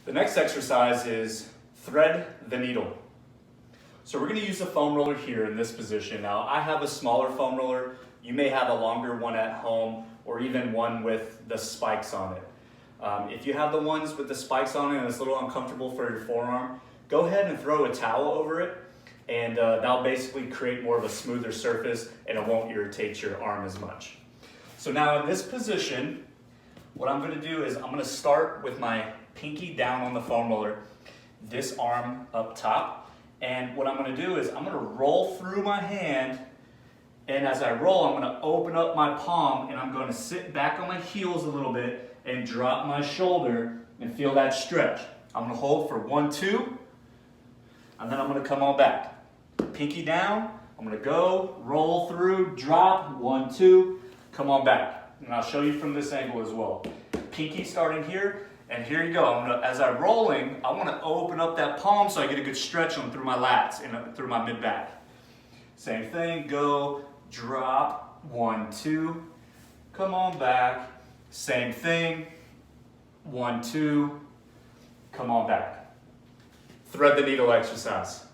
The next exercise is thread the needle. So we're going to use a foam roller here in this position. Now I have a smaller foam roller. You may have a longer one at home or even one with the spikes on it. If you have the ones with the spikes on it and it's a little uncomfortable for your forearm, go ahead and throw a towel over it, and that'll basically create more of a smoother surface and it won't irritate your arm as much. So now in this position, what I'm going to do is I'm going to start with my pinky down on the foam roller, this arm up top, and what I'm going to do is I'm going to roll through my hand, and as I roll I'm going to open up my palm and I'm going to sit back on my heels a little bit and drop my shoulder and feel that stretch. I'm going to hold for 1, 2, and then I'm going to come on back. Pinky down, I'm going to go, roll through, drop, 1, 2, come on back. And I'll show you from this angle as well. Pinky starting here, and here you go. As I'm rolling, I want to open up that palm so I get a good stretch on through my lats and through my mid-back. Same thing, go, drop, 1, 2, come on back. Same thing, 1, 2, come on back. Thread the needle exercise.